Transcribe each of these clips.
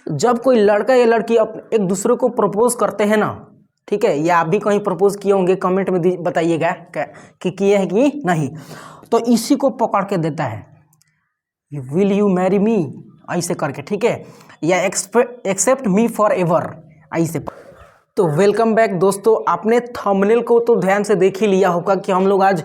जब कोई लड़का या लड़की एक दूसरे को प्रपोज करते हैं ना, ठीक है, या आप भी कहीं प्रपोज किए होंगे, कमेंट में बताइएगा कि किए हैं कि नहीं। तो इसी को पकड़ के देता है, विल यू मैरी मी, ऐसे करके, ठीक है, या एक्सेप्ट मी फॉर एवर, ऐसे। तो वेलकम बैक दोस्तों, आपने थंबनेल को तो ध्यान से देख ही लिया होगा कि हम लोग आज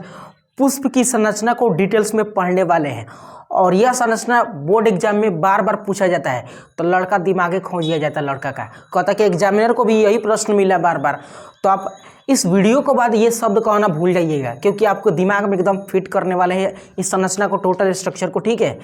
पुष्प की संरचना को डिटेल्स में पढ़ने वाले हैं। और यह संरचना बोर्ड एग्जाम में बार बार पूछा जाता है, तो लड़का दिमागे खोज दिया जाता है, लड़का का कहता है कि एग्जामिनर को भी यही प्रश्न मिला बार बार। तो आप इस वीडियो के बाद ये शब्द कहना भूल जाइएगा, क्योंकि आपको दिमाग में एकदम फिट करने वाले हैं इस संरचना को, टोटल स्ट्रक्चर को, ठीक है।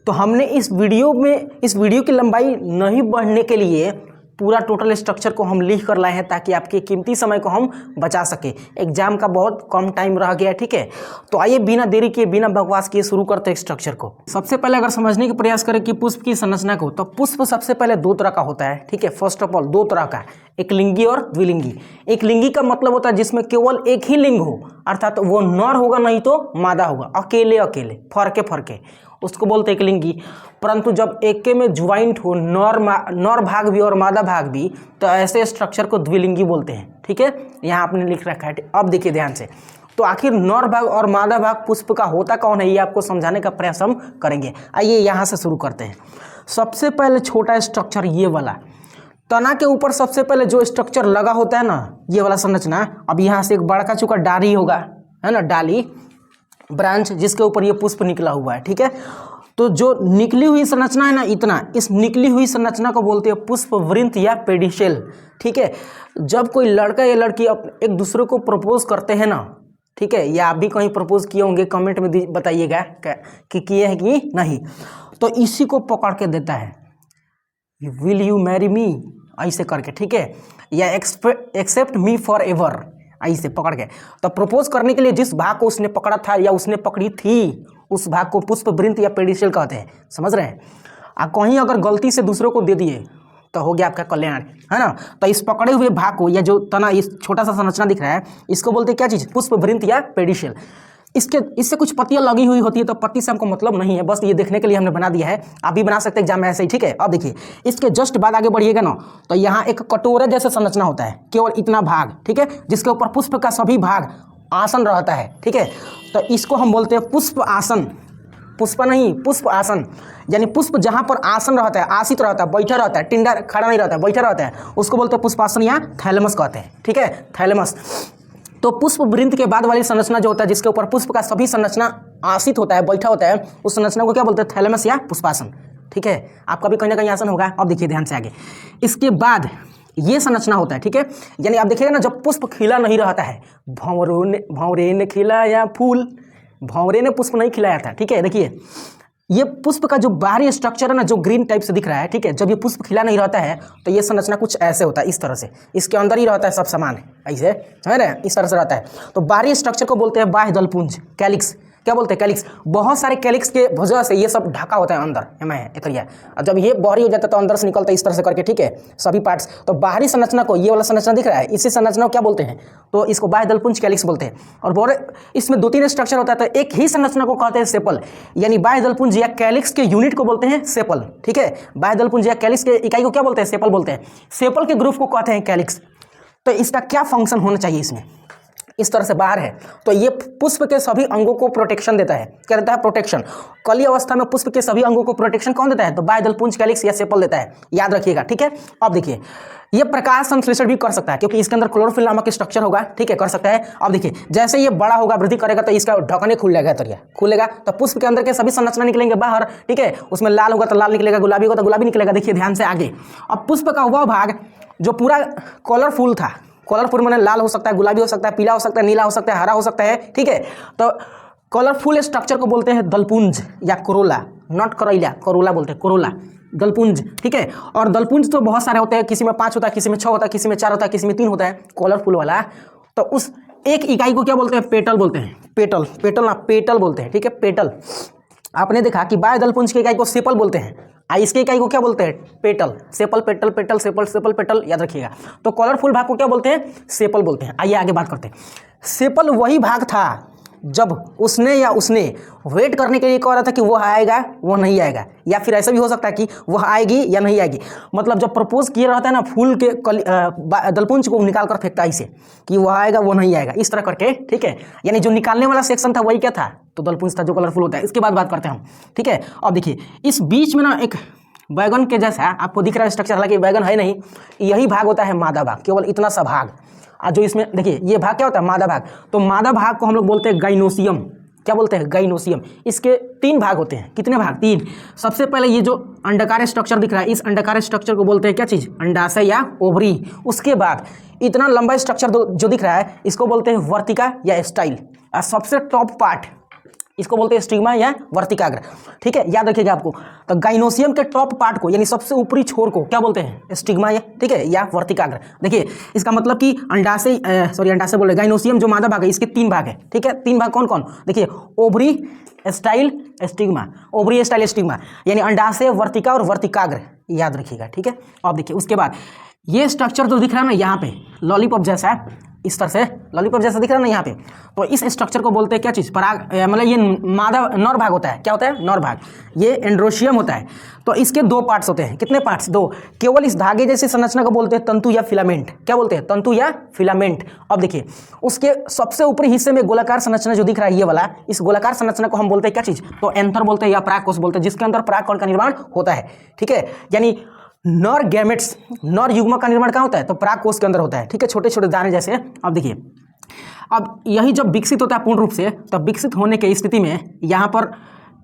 तो हमने इस वीडियो की लंबाई नहीं बढ़ने के लिए पूरा टोटल स्ट्रक्चर को हम लिख कर लाए हैं, ताकि आपके कीमती समय को हम बचा सके। एग्जाम का बहुत कम टाइम रह गया है, ठीक है। तो आइए बिना देरी किए, बिना बकवास किए शुरू करते हैं स्ट्रक्चर को। सबसे पहले अगर समझने का प्रयास करें कि पुष्प की संरचना को, तो पुष्प सबसे पहले दो तरह का होता है, ठीक है। फर्स्ट ऑफ ऑल दो तरह का, एक लिंगी और द्विलिंगी। एक लिंगी का मतलब होता है जिसमें केवल एक ही लिंग हो, अर्थात वो नर होगा नहीं तो मादा होगा, अकेले अकेले, फरके फरके, उसको बोलते हैं एक लिंगी। परंतु जब एक में ज्वाइंट हो, नर भाग भी और मादा भाग भी, तो ऐसे स्ट्रक्चर को द्विलिंगी बोलते हैं, ठीक है। यहाँ आपने लिख रखा है, अब देखिए ध्यान से। तो आखिर नर भाग और मादा भाग पुष्प का होता कौन है, ये आपको समझाने का प्रयास हम करेंगे। आइए यहाँ से शुरू करते हैं। सबसे पहले छोटा स्ट्रक्चर ये वाला, तना के ऊपर सबसे पहले जो स्ट्रक्चर लगा होता है ना, ये वाला संरचना। अब यहाँ से एक बड़का चुका डाली होगा, है ना, डाली, ब्रांच, जिसके ऊपर ये पुष्प निकला हुआ है, ठीक है। तो जो निकली हुई संरचना है ना, इतना, इस निकली हुई संरचना को बोलते हैं पुष्प वृंत या पेडिसेल, ठीक है। जब कोई लड़का या लड़की एक दूसरे को प्रपोज करते हैं ना, ठीक है, या आप भी कहीं प्रपोज किए होंगे, कमेंट में बताइएगा कि किए हैं कि नहीं। तो इसी को पकड़ के देता है, विल यू मैरी मी, ऐसे करके, ठीक है, या एक्सेप्ट मी फॉर एवर, ऐसे पकड़ के। तो प्रपोज करने के लिए जिस भाग को उसने पकड़ा था या उसने पकड़ी थी, उस भाग को पुष्प वृंत या पेडिसेल कहते हैं, समझ रहे हैं। कहीं अगर गलती से दूसरों को दे दिए तो हो गया आपका कल्याण, है ना। तो इस पकड़े हुए भाग को, या जो तना, इस छोटा सा संरचना दिख रहा है, इसको बोलते हैं क्या चीज़, पुष्प वृंत या पेडिसेल। इससे कुछ पत्तियां लगी हुई होती है, तो पत्ती से हमको मतलब नहीं है, बस ये देखने के लिए हमने बना दिया है। आप भी बना सकते हैं एग्जाम में ऐसे ही, ठीक है। अब देखिए, इसके जस्ट बाद आगे बढ़िएगा ना, तो यहाँ एक कटोरे जैसे संरचना होता है, केवल इतना भाग, ठीक है, जिसके ऊपर पुष्प का सभी भाग आसन रहता है, ठीक है। तो इसको हम बोलते हैं पुष्प आसन, पुष्प नहीं, पुष्प आसन। यानी पुष्प जहाँ पर आसन रहता है, आसित रहता है, बैठा रहता है, टिंडा खड़ा नहीं रहता है, बैठा रहता है, उसको बोलते हैं पुष्पासन या थैलेमस कहते हैं, ठीक है, थैलेमस। तो पुष्प वृंत के बाद वाली संरचना जो होता है, जिसके ऊपर पुष्प का सभी संरचना आसित होता है, बैठा होता है, उस संरचना को क्या बोलते हैं, थैलेमस या पुष्पासन, ठीक है। आपका भी कहीं ना कहीं आसन होगा। अब देखिए ध्यान से आगे, इसके बाद ये संरचना होता है, ठीक है। यानी आप देखिएगा ना, जब पुष्प खिला नहीं रहता है, भंवरे ने खिलाया फूल, भंवरे ने पुष्प नहीं खिलाया था, ठीक है। देखिए ये पुष्प का जो बाहरी स्ट्रक्चर है ना, जो ग्रीन टाइप से दिख रहा है, ठीक है, जब ये पुष्प खिला नहीं रहता है, तो ये संरचना कुछ ऐसे होता है, इस तरह से, इसके अंदर ही रहता है सब सामान, ऐसे, है ना, इस तरह से रहता है। तो बाहरी स्ट्रक्चर को बोलते हैं बाह्य दलपुंज, कैलिक्स, क्या बोलते हैं, कैलिक्स। बहुत सारे कैलिक्स के वजह से ये सब ढका होता है अंदर, एकरिया। और जब ये बाहरी हो जाता है तो अंदर से निकलता है इस तरह से करके, ठीक है, सभी पार्ट्स। तो बाहरी संरचना को, ये वाला संरचना दिख रहा है, इसी संरचना को क्या बोलते हैं, तो इसको बाह्य दलपुंज कैलिक्स बोलते हैं। और इसमें दो तीन स्ट्रक्चर होता है, तो एक ही संरचना को कहते हैं सेपल, यानी बाह्य दलपुंज या कैलिक्स के यूनिट को बोलते हैं सेपल, ठीक है। बाह्य दलपुंज या कैलिक्स के इकाई को क्या बोलते हैं, सेपल बोलते हैं। सेपल के ग्रुप को कहते हैं कैलिक्स। तो इसका क्या फंक्शन होना चाहिए, इसमें इस तरह से बाहर है, तो ये पुष्प के सभी अंगों को प्रोटेक्शन देता है। क्या देता है, प्रोटेक्शन। कली अवस्था में पुष्प के सभी अंगों को प्रोटेक्शन कौन देता है, तो बाह्य दलपुंज, कैलिक्स या सेपल देता है, याद रखिएगा, ठीक है। अब देखिए, ये प्रकाश संश्लेषण भी कर सकता है, क्योंकि इसके अंदर क्लोरोफिल नामक स्ट्रक्चर होगा, ठीक है, कर सकता है। अब देखिए, जैसे ये बड़ा होगा, वृद्धि करेगा, तो इसका ढकने खुल जाएगा, तरिया खुलेगा, तो पुष्प के अंदर के सभी संरचना निकलेंगे बाहर, ठीक है। उसमें लाल होगा तो लाल निकलेगा, गुलाबी होगा तो गुलाबी निकलेगा। देखिए ध्यान से आगे, अब पुष्प का वह भाग जो पूरा कलरफुल था, कलरफुल माने लाल हो सकता है, गुलाबी हो सकता है, पीला हो सकता है, नीला हो सकता है, हरा हो सकता है, ठीक है। तो कलरफुल स्ट्रक्चर को बोलते हैं दलपुंज या कोरोला, नॉट करैला, कोरोला बोलते हैं, कोरोला, दलपुंज, ठीक है। और दलपुंज तो बहुत सारे होते हैं, किसी में 5 होता है, किसी में 6 होता है, किसी में 4 होता है, किसी में 3 होता है, कलरफुल वाला। तो उस एक इकाई को क्या बोलते हैं, पेटल बोलते हैं, पेटल, पेटल बोलते हैं, ठीक है, पेटल। आपने देखा कि बाह्य दलपुंज की इकाई को सेपल बोलते हैं, इसके इकाई को क्या बोलते हैं, petal, sepal, petal, petal, sepal, sepal, petal, याद रखिएगा। तो कलरफुल भाग को क्या बोलते हैं, सेपल बोलते हैं। आइए आगे बात करते हैं। सेपल वही भाग था जब उसने या उसने वेट करने के लिए कह रहा था कि वो आएगा वो नहीं आएगा, या फिर ऐसा भी हो सकता है कि वह आएगी या नहीं आएगी। मतलब जब प्रपोज किया रहता है ना फूल के दलपुंज को निकाल कर फेंकता है इसे कि वो आएगा वो नहीं आएगा, इस तरह करके, ठीक है। यानी जो निकालने वाला सेक्शन था वही क्या था, तो दलपुंज था जो कलरफुल होता है। इसके बाद बात करते हैं हम, ठीक है। अब देखिए इस बीच में ना एक बैगन के जैसा आपको दिख रहा है स्ट्रक्चर, हालांकि बैगन है नहीं, यही भाग होता है मादा भाग, केवल इतना सा भाग। जो इसमें देखिए ये भाग क्या होता है, मादा भाग। तो मादा भाग को हम लोग बोलते हैं गाइनोसियम। क्या बोलते हैं, गाइनोसियम। इसके 3 भाग होते हैं, कितने भाग, 3। सबसे पहले ये जो अंडाकार स्ट्रक्चर दिख रहा है, इस अंडाकार स्ट्रक्चर को बोलते हैं क्या चीज़, अंडाशय या ओवरी। उसके बाद इतना लंबा स्ट्रक्चर जो दिख रहा है इसको बोलते हैं वर्तिका या स्टाइल। और सबसे टॉप पार्ट इसको बोलते हैं स्टिग्मा या वर्तिकाग्र, ठीक है, याद रखिएगा आपको। तो गाइनोसियम के टॉप पार्ट को यानी सबसे ऊपरी छोर को क्या बोलते हैं, स्टिग्मा या, ठीक है, या वर्तिकाग्र। देखिए इसका मतलब कि अंडाशय अंडाशय बोल रहे, गाइनोसियम जो मादा भाग है इसके 3 भाग है, ठीक है। 3 भाग कौन कौन, देखिए ovary, style, stigma. Ovary, style, stigma यानी अंडाशय, वर्तिका और वर्तिकाग्र, याद रखिएगा, ठीक है। अब देखिए उसके बाद ये स्ट्रक्चर जो दिख रहा है ना यहाँ पे लॉलीपॉप जैसा है, इस तरह से लॉलीपॉप जैसा दिख रहा है ना यहाँ पे, तो इस स्ट्रक्चर को बोलते हैं क्या चीज़, पराग, मतलब ये मादा नर भाग होता है। क्या होता है, नर भाग। ये एंड्रोशियम होता है। तो इसके 2 पार्ट्स होते हैं, कितने पार्ट्स, 2। केवल इस धागे जैसी संरचना को बोलते हैं तंतु या फिलामेंट। क्या बोलते हैं, तंतु या फिलामेंट। अब देखिए उसके सबसे ऊपरी हिस्से में गोलाकार संरचना जो दिख रहा है ये वाला, इस गोलाकार संरचना को हम बोलते हैं क्या चीज़, तो एंथर बोलते हैं या परागकोश बोलते हैं, जिसके अंदर परागकण का निर्माण होता है, ठीक है। यानी नर गैमेट्स, नर युग्मक का निर्माण कहाँ होता है, तो परागकोश के अंदर होता है, ठीक है, छोटे छोटे दाने जैसे। अब देखिए अब यही जब विकसित होता है पूर्ण रूप से, तब विकसित होने की स्थिति में यहाँ पर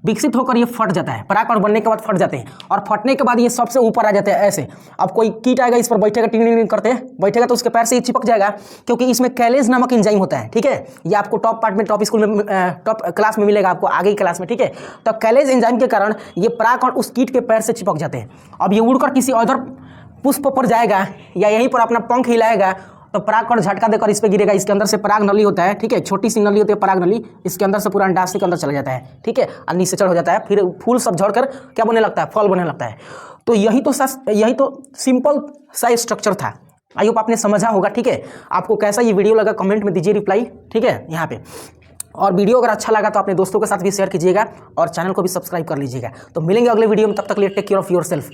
विकसित होकर ये फट जाता है, परागकण बनने के बाद फट जाते हैं, और फटने के बाद ये सबसे ऊपर आ जाते हैं ऐसे। अब कोई कीट आएगा इस पर बैठेगा, टिंग टिंग करते बैठेगा तो उसके पैर से ये चिपक जाएगा, क्योंकि इसमें कैलेज नामक एंजाइम होता है, ठीक है। ये आपको टॉप पार्ट में, टॉप स्कूल में, टॉप क्लास में मिलेगा आपको, आगे की क्लास में, ठीक है। तो कैलेज एंजाइम के कारण ये परागकण उस कीट के पैर से चिपक जाते हैं। अब ये उड़कर किसी अदर पुष्प पर जाएगा या यहीं पर अपना पंख हिलाएगा तो परागकण झटका देकर इस पर गिरेगा। इसके अंदर से पराग नली होता है, ठीक है, छोटी सी नली होती है पराग नली, इसके अंदर से पूरा अंडाशय के अंदर चला जाता है, ठीक है, और नीचे चढ़ हो जाता है, फिर फूल सब झड़कर क्या बनने लगता है, फल बनने लगता है। तो यही तो सिंपल सा स्ट्रक्चर था। आई होप आपने समझा होगा, ठीक है। आपको कैसा ये वीडियो लगा कमेंट में दीजिए रिप्लाई, ठीक है, यहाँ पे। और वीडियो अगर अच्छा लगा तो अपने दोस्तों के साथ भी शेयर कीजिएगा और चैनल को भी सब्सक्राइब कर लीजिएगा। तो मिलेंगे अगले वीडियो में, तब तक लिए take care of your self.